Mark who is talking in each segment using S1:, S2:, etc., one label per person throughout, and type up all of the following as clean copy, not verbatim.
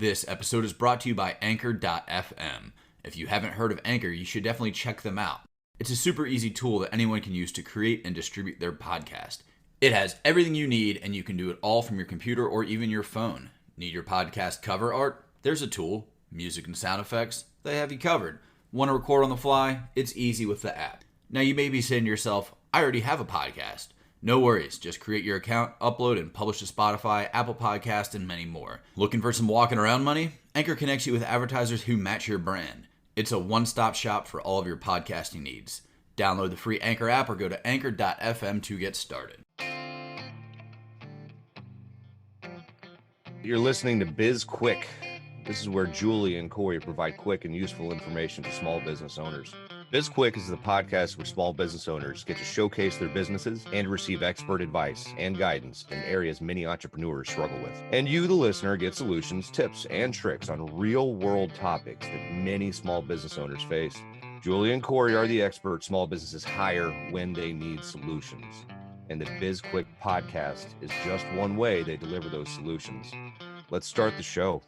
S1: This episode is brought to you by Anchor.fm. If you haven't heard of Anchor, you should definitely check them out. It's a super easy tool that anyone can use to create and distribute their podcast. It has everything you need, and you can do it all from your computer or even your phone. Need your podcast cover art? There's a tool. Music and sound effects? They have you covered. Want to record on the fly? It's easy with the app. Now you may be saying to yourself, I already have a podcast. No worries, just create your account, upload, and publish to Spotify, Apple Podcasts, and many more. Looking for some walking around money? Anchor connects you with advertisers who match your brand. It's a one-stop shop for all of your podcasting needs. Download the free Anchor app or go to Anchor.fm to get started.
S2: You're listening to BizQuik. This is where Julie and Corey provide quick and useful information to small business owners. BizQuik is the podcast where small business owners get to showcase their businesses and receive expert advice and guidance in areas many entrepreneurs struggle with. And you, the listener, get solutions, tips, and tricks on real-world topics that many small business owners face. Julie and Corey are the experts small businesses hire when they need solutions. And the BizQuik podcast is just one way they deliver those solutions. Let's start the show.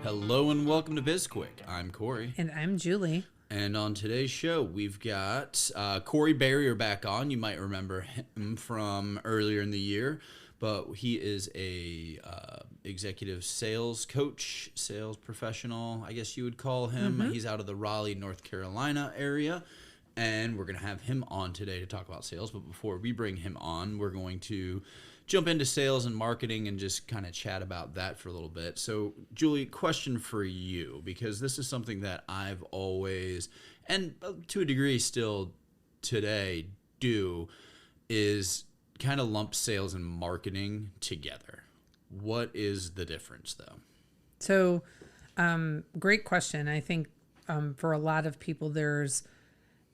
S1: Hello and welcome to BizQuik. I'm Corey.
S3: And I'm Julie.
S1: And on today's show, we've got Corey Berrier back on. You might remember him from earlier in the year, but he is a executive sales coach, sales professional, I guess you would call him. Mm-hmm. He's out of the Raleigh, North Carolina area, and we're going to have him on today to talk about sales. But before we bring him on, we're going to jump into sales and marketing and just kind of chat about that for a little bit. So, Julie, question for you, because this is something that I've always, and to a degree still today, do, is kind of lump sales and marketing together. What is the difference, though?
S3: So, great question. I think for a lot of people, there's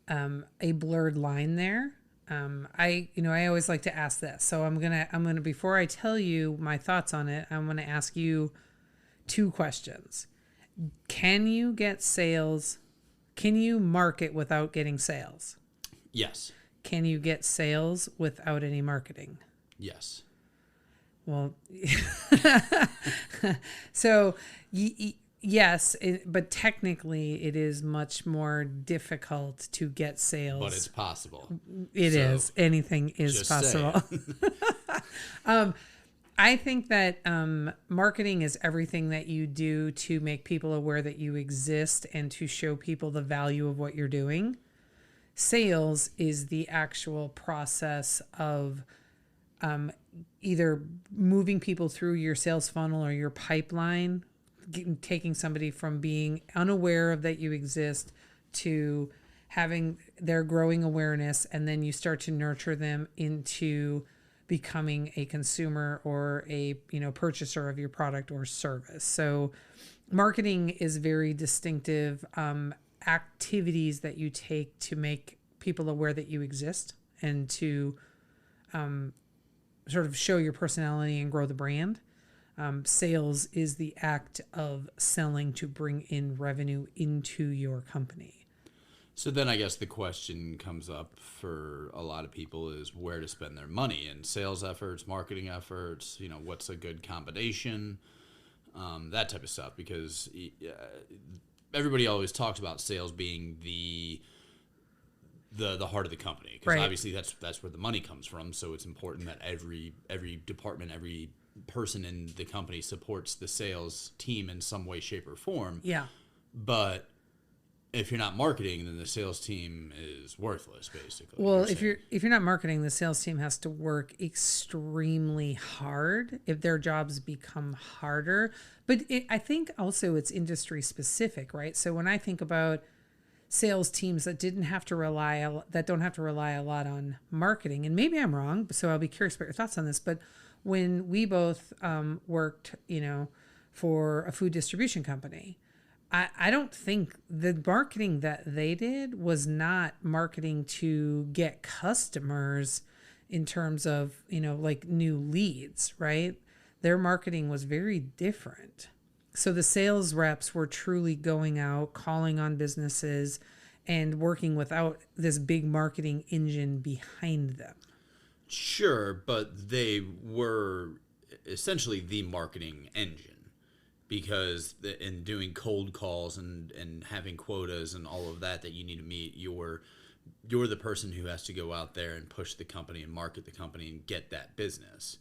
S3: a blurred line there. I always like to ask this. So I'm gonna before I tell you my thoughts on it, I'm gonna ask you two questions. Can you get sales? Can you market without getting sales?
S1: Yes.
S3: Can you get sales without any marketing?
S1: Yes.
S3: Well, so yes, but technically it is much more difficult to get sales.
S1: But it's possible.
S3: It is. Anything is possible. I think that marketing is everything that you do to make people aware that you exist and to show people the value of what you're doing. Sales is the actual process of either moving people through your sales funnel or your pipeline, taking somebody from being unaware of that you exist to having their growing awareness, and then you start to nurture them into becoming a consumer or a purchaser of your product or service. So marketing is very distinctive activities that you take to make people aware that you exist and to sort of show your personality and grow the brand. Sales is the act of selling to bring in revenue into your company.
S1: So then I guess the question comes up for a lot of people is where to spend their money in sales efforts, marketing efforts, what's a good combination, that type of stuff, because everybody always talks about sales being the heart of the company, because
S3: right.
S1: Obviously that's where the money comes from. So it's important that every department, every person in the company supports the sales team in some way, shape, or form.
S3: Yeah.
S1: But if you're not marketing, then the sales team is worthless, basically.
S3: Well, if you're not marketing, the sales team has to work extremely hard if their jobs become harder. But I think also it's industry specific, right? So when I think about sales teams that don't have to rely a lot on marketing, and maybe I'm wrong, so I'll be curious about your thoughts on this, but when we both worked, for a food distribution company, I don't think the marketing that they did was not marketing to get customers in terms of, like new leads, right? Their marketing was very different. So the sales reps were truly going out, calling on businesses and working without this big marketing engine behind them.
S1: Sure, but they were essentially the marketing engine. because in doing cold calls and having quotas and all of that you need to meet, you're the person who has to go out there and push the company and market the company and get that business.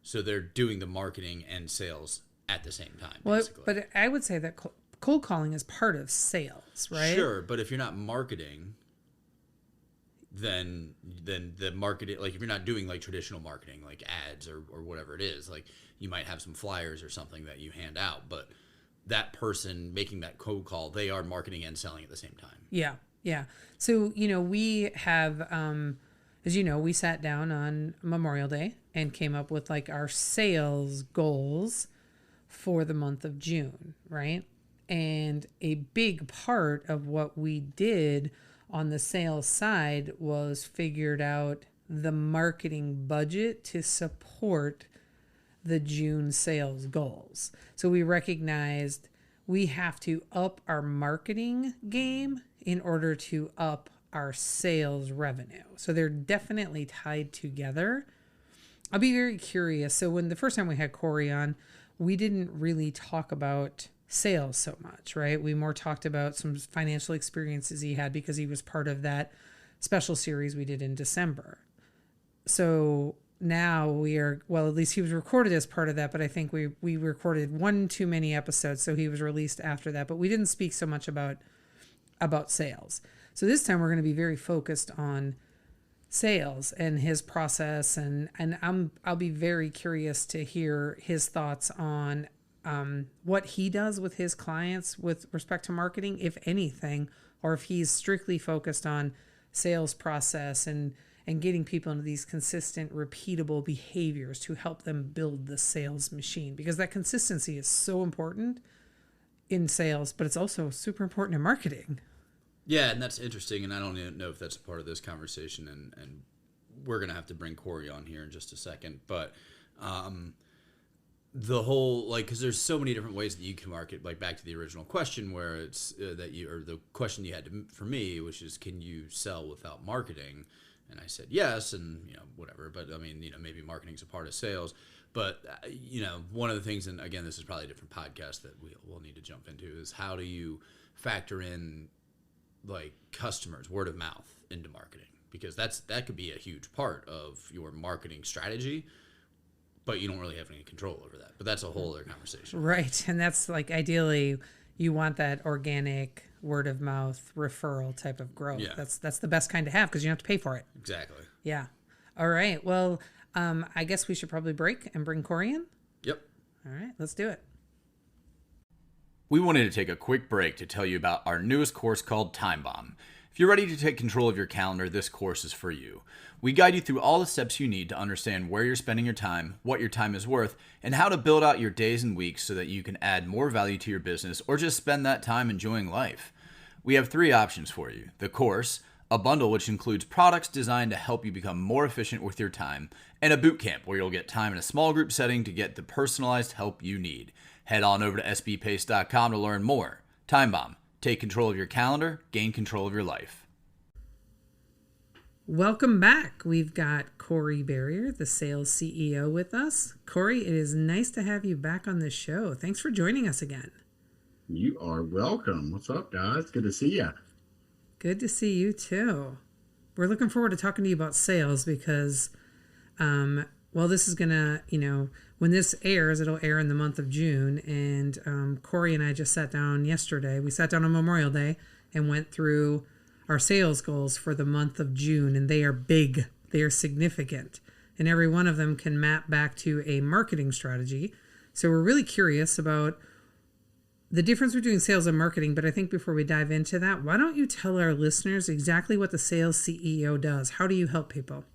S1: So they're doing the marketing and sales at the same time, basically.
S3: But I would say that cold calling is part of sales, right?
S1: Sure, but if you're not marketing, then the marketing, like if you're not doing like traditional marketing, like ads or whatever it is, like you might have some flyers or something that you hand out, but that person making that cold call, they are marketing and selling at the same time.
S3: Yeah. Yeah. So, we have, as you know, we sat down on Memorial Day and came up with like our sales goals for the month of June, right? And a big part of what we did on the sales side was figured out the marketing budget to support the June sales goals. So we recognized we have to up our marketing game in order to up our sales revenue. So they're definitely tied together. I'll be very curious. So when the first time we had Corey on, we didn't really talk about sales so much, right? We more talked about some financial experiences he had because he was part of that special series we did in December. So now we are, well, at least he was recorded as part of that, but I think we recorded one too many episodes, so he was released after that, but we didn't speak so much about sales. So this time we're going to be very focused on sales and his process, and I'll be very curious to hear his thoughts on what he does with his clients with respect to marketing, if anything, or if he's strictly focused on sales process and getting people into these consistent, repeatable behaviors to help them build the sales machine, because that consistency is so important in sales, but it's also super important in marketing.
S1: Yeah, and that's interesting, and I don't even know if that's a part of this conversation, and we're going to have to bring Corey on here in just a second, but the whole, like, because there's so many different ways that you can market, like back to the original question where it's the question you had for me, which is, can you sell without marketing? And I said yes, and whatever, but I mean, maybe marketing's a part of sales, but one of the things, and again, this is probably a different podcast that we'll need to jump into, is how do you factor in like customers, word of mouth into marketing, because that could be a huge part of your marketing strategy, but you don't really have any control over that. But that's a whole other conversation.
S3: Right. And that's like, ideally you want that organic word of mouth referral type of growth. Yeah. That's the best kind to have, because you don't have to pay for it.
S1: Exactly.
S3: Yeah. All right. Well, I guess we should probably break and bring Corey in.
S1: Yep.
S3: All right, let's do it.
S1: We wanted to take a quick break to tell you about our newest course called Time Bomb. If you're ready to take control of your calendar, this course is for you. We guide you through all the steps you need to understand where you're spending your time, what your time is worth, and how to build out your days and weeks so that you can add more value to your business or just spend that time enjoying life. We have 3 options for you: the course, a bundle which includes products designed to help you become more efficient with your time, and a boot camp where you'll get time in a small group setting to get the personalized help you need. Head on over to sbpace.com to learn more. Time Bomb. Take control of your calendar, gain control of your life.
S3: Welcome back. We've got Corey Berrier, the sales CEO, with us. Corey, it is nice to have you back on the show. Thanks for joining us again.
S4: You are welcome. What's up, guys? Good to see you.
S3: Good to see you too. We're looking forward to talking to you about sales because, this is going to, when this airs, it'll air in the month of June. And Corey and I just sat down yesterday. We sat down on Memorial Day and went through our sales goals for the month of June. And they are big. They are significant. And every one of them can map back to a marketing strategy. So we're really curious about the difference between sales and marketing. But I think before we dive into that, why don't you tell our listeners exactly what the sales CEO does? How do you help people?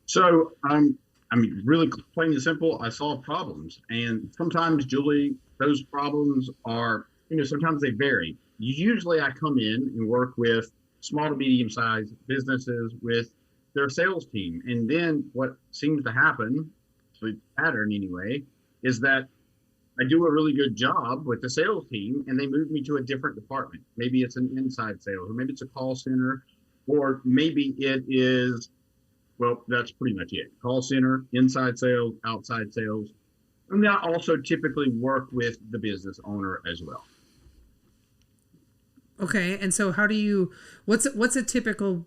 S4: So, really plain and simple, I solve problems. And sometimes, Julie, those problems are, sometimes they vary. Usually I come in and work with small to medium-sized businesses with their sales team. And then what seems to happen, the pattern anyway, is that I do a really good job with the sales team and they move me to a different department. Maybe it's an inside sales, or maybe it's a call center, or maybe it is, well, that's pretty much it. Call center, inside sales, outside sales. And I also typically work with the business owner as well.
S3: Okay, and so how do you? What's a typical?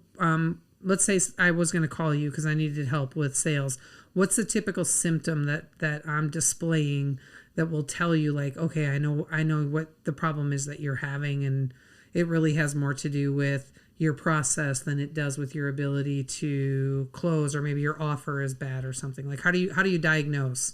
S3: Let's say I was going to call you because I needed help with sales. What's the typical symptom that I'm displaying that will tell you, like, okay, I know what the problem is that you're having, and it really has more to do with your process than it does with your ability to close, or maybe your offer is bad or something. Like, how do you diagnose?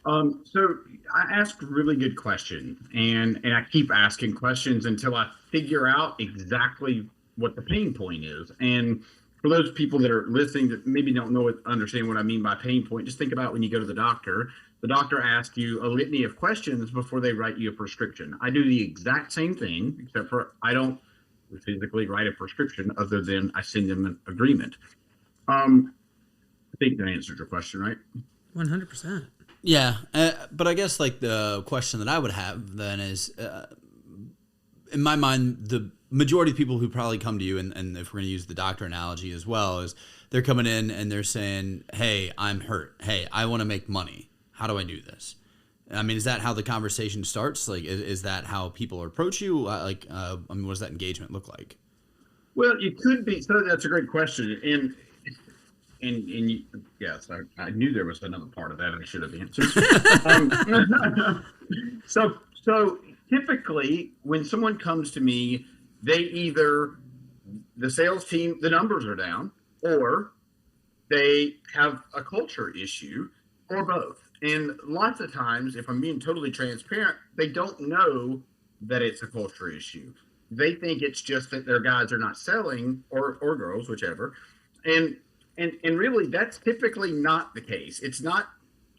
S4: So I asked a really good question, and I keep asking questions until I figure out exactly what the pain point is. And for those people that are listening that maybe don't understand what I mean by pain point, just think about when you go to the doctor. The doctor asks you a litany of questions before they write you a prescription. I do the exact same thing, except for I don't physically write a prescription other than I send them an agreement. I think that answers your question, right?
S3: 100%.
S1: Yeah, but I guess like the question that I would have then is, in my mind, the majority of people who probably come to you, and if we're going to use the doctor analogy as well, is they're coming in and they're saying, hey, I'm hurt. Hey, I want to make money. How do I do this? I mean, is that how the conversation starts? Like, is that how people approach you? I mean, what does that engagement look like?
S4: Well, it could be. So that's a great question. And yes, I knew there was another part of that I should have answered. So typically when someone comes to me, they either, the sales team, the numbers are down, or they have a culture issue, or both. And lots of times, if I'm being totally transparent, they don't know that it's a culture issue. They think it's just that their guys are not selling, or girls, whichever. And really, that's typically not the case. It's not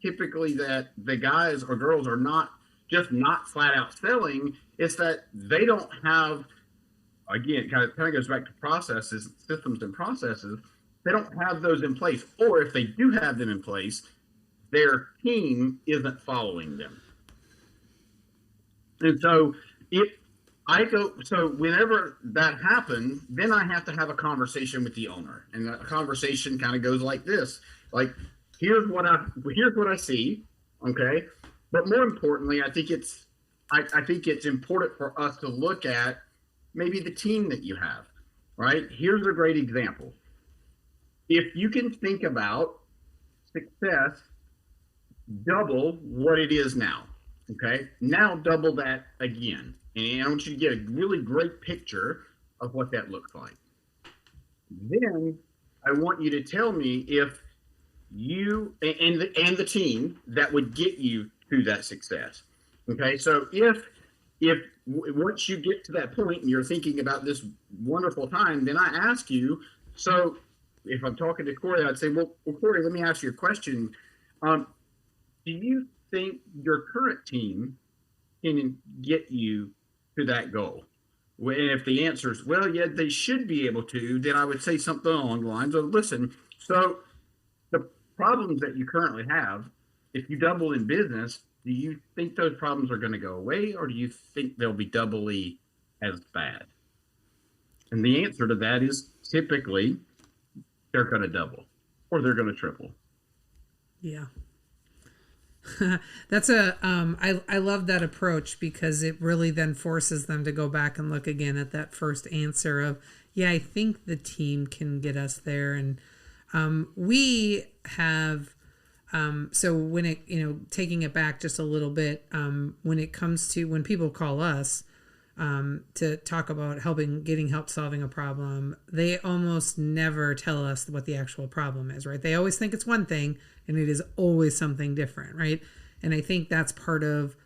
S4: typically that the guys or girls are not flat out selling. It's that they don't have, again, kind of goes back to processes, systems and processes. They don't have those in place. Or if they do have them in place, their team isn't following them. And so whenever that happens, then I have to have a conversation with the owner, and the conversation kind of goes like this: like, here's what I see, okay. But more importantly, I think it's important for us to look at maybe the team that you have, right? Here's a great example. If you can think about success, double what it is now, okay? Now double that again. And I want you to get a really great picture of what that looks like. Then I want you to tell me if you and the team that would get you to that success. Okay, so if once you get to that point and you're thinking about this wonderful time, then I ask you. So if I'm talking to Corey, I'd say, well, Corey, let me ask you a question. Do you think your current team can get you to that goal? And if the answer is, well, yeah, they should be able to, then I would say something along the lines of, listen, so the problems that you currently have, if you double in business, do you think those problems are going to go away, or do you think they'll be doubly as bad? And the answer to that is typically they're going to double or they're going to triple.
S3: Yeah. That's I love that approach, because it really then forces them to go back and look again at that first answer of, yeah, I think the team can get us there. And we have, so when it, taking it back just a little bit, when it comes to when people call us to talk about getting help solving a problem, they almost never tell us what the actual problem is, right? They always think it's one thing, and it is always something different, right? And I think that's part of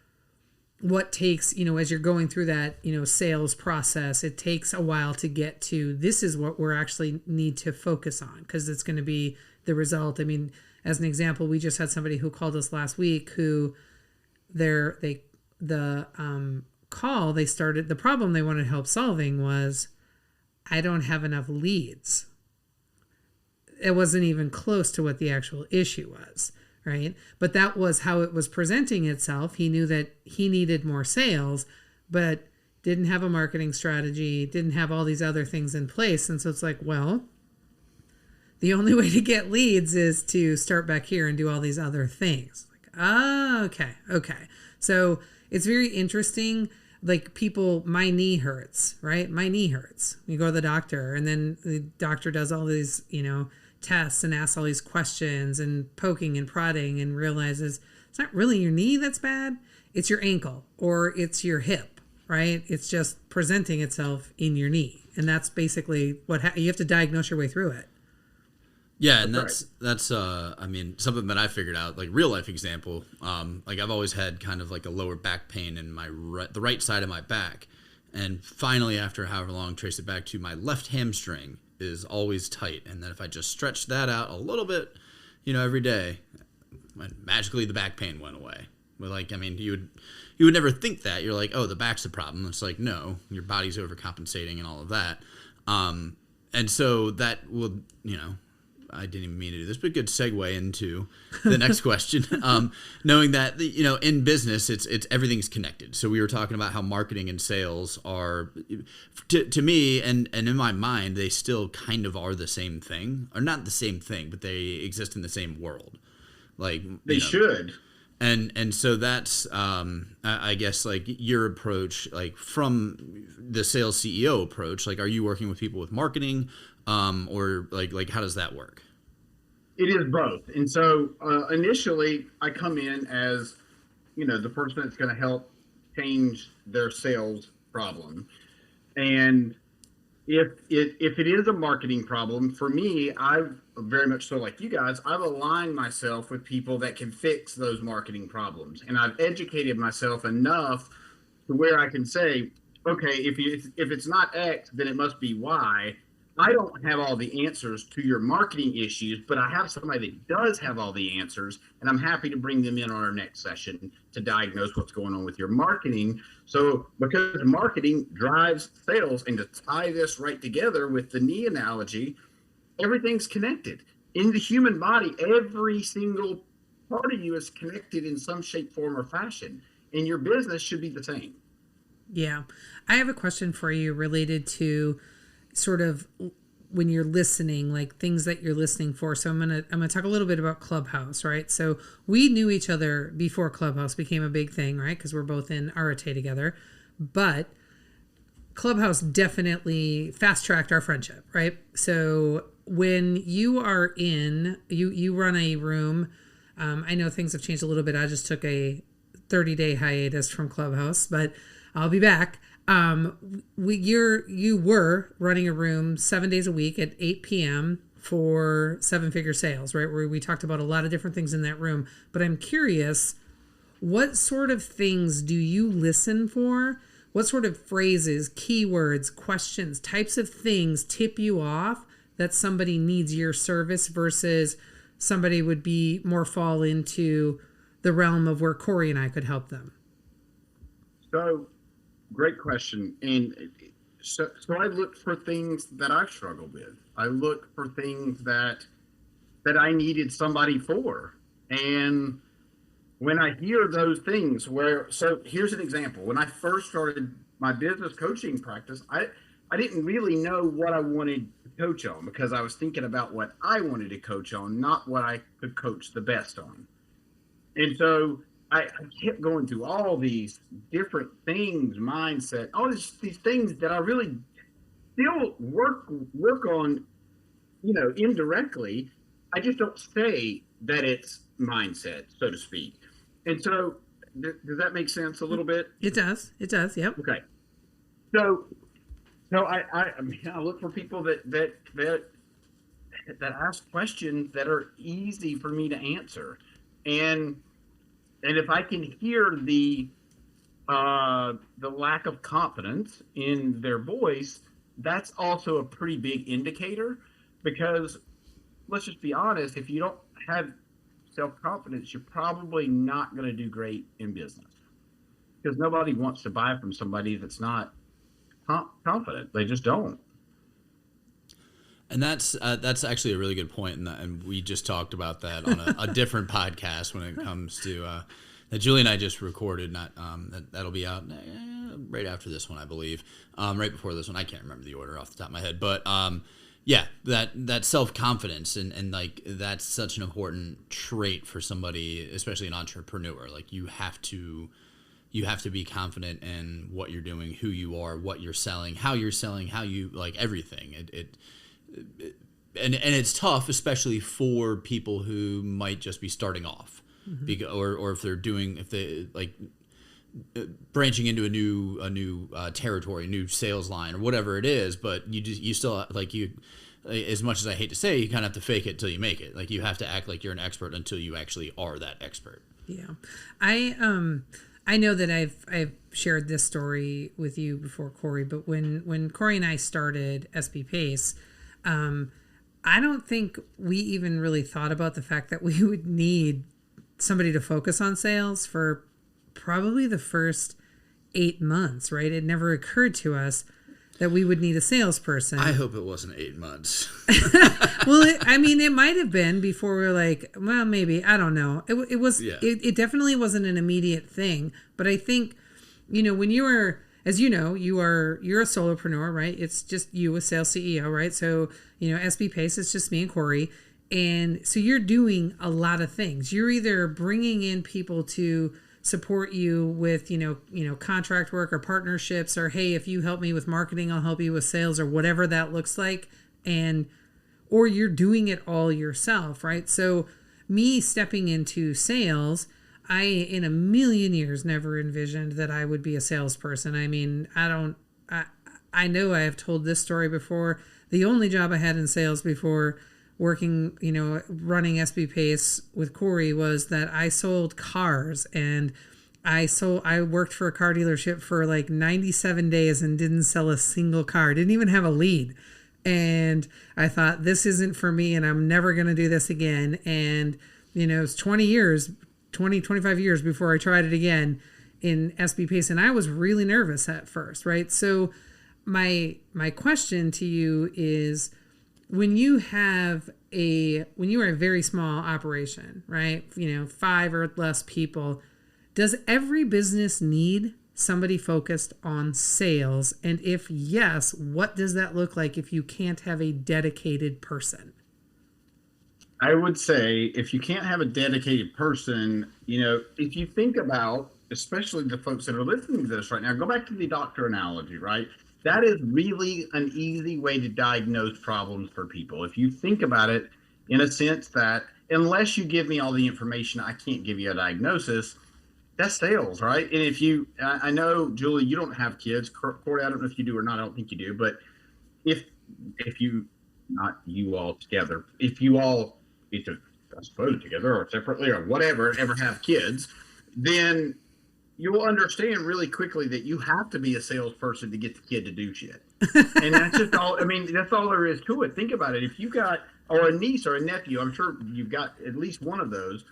S3: what takes, as you're going through that, sales process, it takes a while to get to, this is what we're actually need to focus on, because it's going to be the result. I mean, as an example, we just had somebody who called us last week who the problem they wanted help solving was, I don't have enough leads. It wasn't even close to what the actual issue was, right? But that was how it was presenting itself. He knew that he needed more sales, but didn't have a marketing strategy, didn't have all these other things in place. And so it's like, well, the only way to get leads is to start back here and do all these other things. Like, Okay. So it's very interesting. Like people, my knee hurts, right? My knee hurts. You go to the doctor, and then the doctor does all these, tests and asks all these questions and poking and prodding and realizes it's not really your knee that's bad. It's your ankle or it's your hip, right? It's just presenting itself in your knee. And that's basically what you have to diagnose your way through it.
S1: Yeah, and that's something that I figured out, like real life example. Like I've always had kind of like a lower back pain in the right side of my back, and finally, after however long, traced it back to my left hamstring is always tight, and then if I just stretched that out a little bit, every day, magically the back pain went away. But you would never think that. You're like, oh, the back's the problem. It's like, no, your body's overcompensating and all of that. And so that will, I didn't even mean to do this, but good segue into the next question. Knowing that, in business, it's everything's connected. So we were talking about how marketing and sales are, to me, and in my mind, they still kind of are the same thing, or not the same thing, but they exist in the same world. Like
S4: they should.
S1: And so that's, I guess, like your approach, like from the sales CEO approach, like, are you working with people with marketing, or like how does that work?
S4: It is both. And so initially I come in as, the person that's going to help change their sales problem. And if it is a marketing problem, for me, I've very much so like you guys, I've aligned myself with people that can fix those marketing problems. And I've educated myself enough to where I can say, okay, if it's not X, then it must be Y. I don't have all the answers to your marketing issues, but I have somebody that does have all the answers, and I'm happy to bring them in on our next session to diagnose what's going on with your marketing. So because marketing drives sales, and to tie this right together with the knee analogy, everything's connected. In the human body, every single part of you is connected in some shape, form, or fashion, and your business should be the same.
S3: Yeah. I have a question for you related to sort of when you're listening, like things that you're listening for. So I'm gonna talk a little bit about Clubhouse, right? So we knew each other before Clubhouse became a big thing, right? Because we're both in Arate together. But Clubhouse definitely fast-tracked our friendship, right? So when you are you run a room, I know things have changed a little bit. I just took a 30-day hiatus from Clubhouse, but I'll be back. You were running a room 7 days a week at 8 p.m. for 7-figure sales, right? Where we talked about a lot of different things in that room. But I'm curious, what sort of things do you listen for? What sort of phrases, keywords, questions, types of things tip you off that somebody needs your service versus somebody would be more fall into the realm of where Corey and I could help them?
S4: So, great question. And so I look for things that I've struggled with. I look for things that I needed somebody for. And when I hear those things so here's an example. When I first started my business coaching practice, I didn't really know what I wanted to coach on because I was thinking about what I wanted to coach on, not what I could coach the best on. And so I kept going through all these different things, mindset, all these things that I really still work on, indirectly. I just don't say that it's mindset, so to speak. And so, does that make sense a little bit?
S3: It does. Yep.
S4: Okay. So I look for people that ask questions that are easy for me to answer, and if I can hear the lack of confidence in their voice, that's also a pretty big indicator, because let's just be honest, if you don't have self-confidence, you're probably not going to do great in business, because nobody wants to buy from somebody that's not confident. They just don't.
S1: And that's actually a really good point, and we just talked about that on a different podcast when it comes to that Julie and I just recorded. That'll be out right after this one, I believe, right before this one. I can't remember the order off the top of my head, but Yeah, that self-confidence and like that's such an important trait for somebody, especially an entrepreneur. Like you have to be confident in what you're doing, who you are, what you're selling, how you like everything. And it's tough, especially for people who might just be starting off, or if they like branching into a new territory, new sales line, or whatever it is. But you still like you. As much as I hate to say, you kind of have to fake it till you make it. Like you have to act like you're an expert until you actually are that expert.
S3: Yeah, I know that I've shared this story with you before, Corey. But when Corey and I started SB Pace, I don't think we even really thought about the fact that we would need somebody to focus on sales for probably the first 8 months. Right? It never occurred to us that we would need a salesperson.
S1: I hope it wasn't 8 months.
S3: Well, it might have been before we were like, well, maybe, I don't know. It was, yeah. It definitely wasn't an immediate thing. But I think, when you were, as you know, you're a solopreneur, right? It's just you, a sales CEO, right? So, SB Pace, it's just me and Corey. And so you're doing a lot of things. You're either bringing in people to support you with, contract work or partnerships, or, hey, if you help me with marketing, I'll help you with sales, or whatever that looks like. Or you're doing it all yourself, right? So me stepping into sales, I, in a million years, never envisioned that I would be a salesperson. I know I have told this story before. The only job I had in sales before working, running SB Pace with Corey was that I sold cars, and I worked for a car dealership for like 97 days and didn't sell a single car, didn't even have a lead. And I thought, this isn't for me, and I'm never going to do this again. And, it's 25 years before I tried it again in SB Pace. And I was really nervous at first, right? So my question to you is, when you are a very small operation, right? 5 or less people, does every business need somebody focused on sales? And if yes, what does that look like if you can't have a dedicated person?
S4: I would say if you can't have a dedicated person, if you think about, especially the folks that are listening to this right now, go back to the doctor analogy, right? That is really an easy way to diagnose problems for people. If you think about it in a sense that unless you give me all the information, I can't give you a diagnosis. That's sales, right? And I know, Julie, you don't have kids. Corey, I don't know if you do or not. I don't think you do. But if you, not you all together, if you all, either, I suppose, together or separately or whatever, ever have kids, then you will understand really quickly that you have to be a salesperson to get the kid to do shit. And that's just all, that's all there is to it. Think about it. If you got, or a niece or a nephew, I'm sure you've got at least one of those.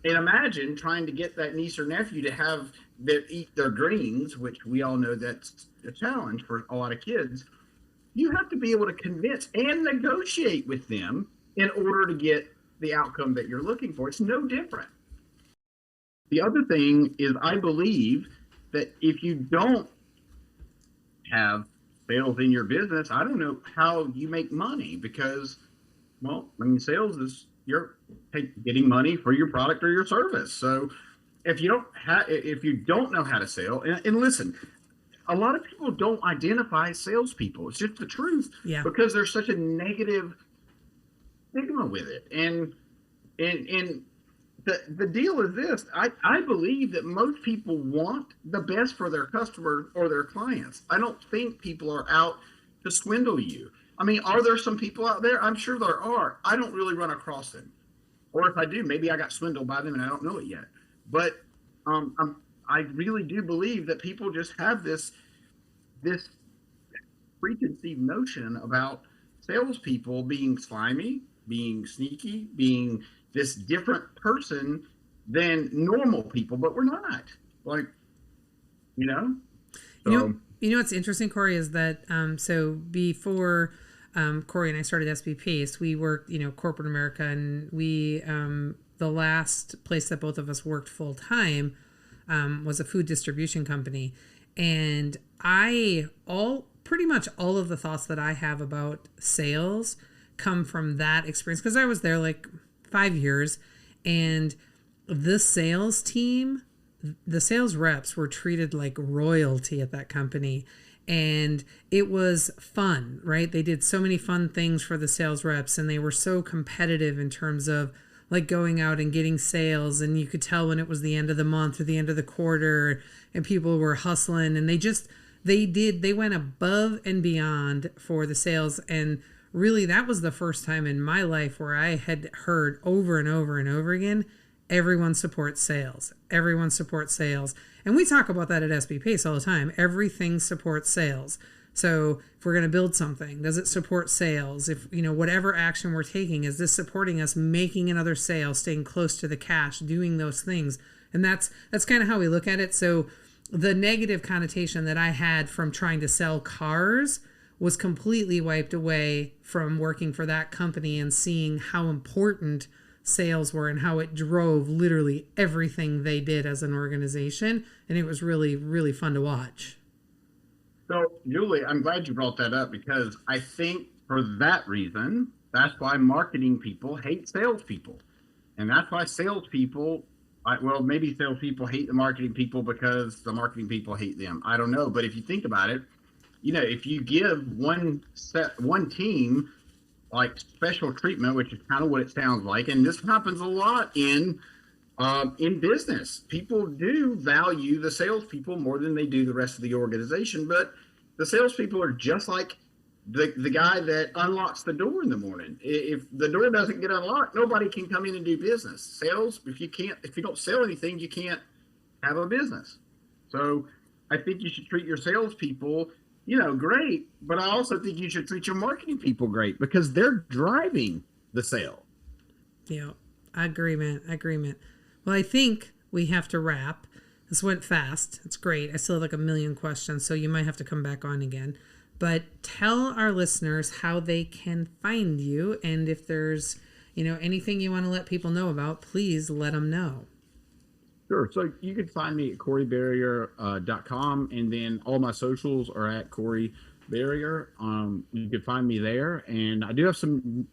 S4: And imagine trying to get that niece or nephew to have eat their greens, which we all know that's a challenge for a lot of kids. You have to be able to convince and negotiate with them in order to get the outcome that you're looking for. It's no different. The other thing is, I believe that if you don't have sales in your business, I don't know how you make money, because, sales is you're getting money for your product or your service. So if you don't know how to sell, and listen, a lot of people don't identify as salespeople. It's just the truth, because there's such a negative stigma with it. And the deal is this: I believe that most people want the best for their customers or their clients. I don't think people are out to swindle you. Are there some people out there? I'm sure there are. I don't really run across them. Or if I do, maybe I got swindled by them and I don't know it yet. But I really do believe that people just have this preconceived notion about salespeople being slimy, being sneaky, being this different person than normal people, but we're not.
S3: What's interesting, Corey, is that so before Corey and I started SB Pace, we worked, corporate America, and we the last place that both of us worked full time was a food distribution company. And pretty much all of the thoughts that I have about sales come from that experience, because I was there like 5 years, and the sales team, the sales reps were treated like royalty at that company. And it was fun, right? They did so many fun things for the sales reps, and they were so competitive in terms of like going out and getting sales. And you could tell when it was the end of the month or the end of the quarter, and people were hustling, and they went above and beyond for the sales. And really, that was the first time in my life where I had heard over and over and over again, everyone supports sales. Everyone supports sales. And we talk about that at SB Pace all the time. Everything supports sales. So if we're going to build something, does it support sales? If, whatever action we're taking, is this supporting us making another sale, staying close to the cash, doing those things? And that's kind of how we look at it. So the negative connotation that I had from trying to sell cars was completely wiped away from working for that company and seeing how important sales were and how it drove literally everything they did as an organization. And it was really, really fun to watch.
S4: So, Julie, I'm glad you brought that up, because I think for that reason, that's why marketing people hate salespeople. And that's why salespeople, maybe salespeople hate the marketing people because the marketing people hate them. I don't know. But if you think about it, if you give one team like special treatment, which is kind of what it sounds like, and this happens a lot in business. People do value the salespeople more than they do the rest of the organization, but the salespeople are just like the guy that unlocks the door in the morning. If the door doesn't get unlocked, nobody can come in and do business. Sales, if you don't sell anything, you can't have a business. So I think you should treat your salespeople great, but I also think you should treat your marketing people great, because they're driving the sale.
S3: Yeah, agreement. Well, I think we have to wrap. This went fast. It's great. I still have like a million questions, so you might have to come back on again. But tell our listeners how they can find you, and if there's, anything you want to let people know about, please let them know.
S4: Sure. So you can find me at CoreyBerrier.com, and then all my socials are at Corey Berrier. You can find me there, and I do have some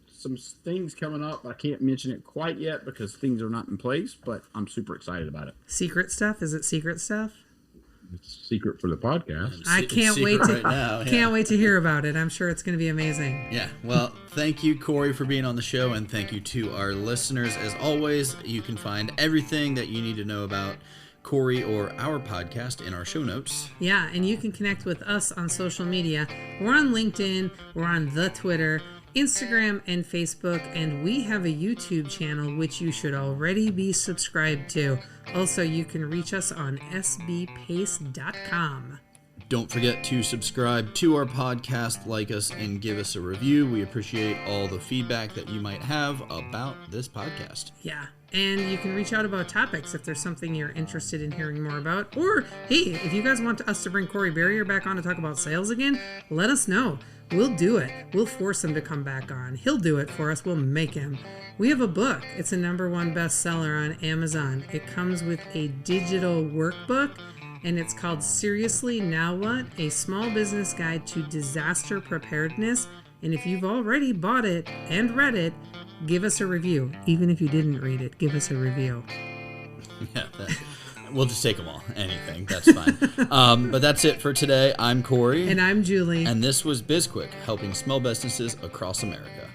S4: things coming up. I can't mention it quite yet because things are not in place, but I'm super excited about it.
S3: Secret stuff? Is it secret stuff?
S4: It's secret for the podcast.
S3: I can't wait to hear about it. I'm sure it's going to be amazing.
S1: Yeah. Well, thank you, Corey, for being on the show, and thank you to our listeners. As always, you can find everything that you need to know about Corey or our podcast in our show notes.
S3: Yeah, and you can connect with us on social media. We're on LinkedIn, we're on the Twitter, Instagram, and Facebook, and we have a YouTube channel which you should already be subscribed to. Also, you can reach us on sbpace.com.
S1: Don't forget to subscribe to our podcast, like us, and give us a review. We appreciate all the feedback that you might have about this podcast.
S3: Yeah, and you can reach out about topics if there's something you're interested in hearing more about. Or, hey, if you guys want us to bring Corey Berrier back on to talk about sales again, let us know. We'll do it. We'll force him to come back on. He'll do it for us. We'll make him. We have a book. It's a #1 bestseller on Amazon. It comes with a digital workbook, and it's called Seriously Now What? A Small Business Guide to Disaster Preparedness. And if you've already bought it and read it, give us a review. Even if you didn't read it, give us a review.
S1: Yeah, we'll just take them all. Anything. That's fine. But that's it for today. I'm Corey.
S3: And I'm Julie.
S1: And this was BizQuik, helping small businesses across America.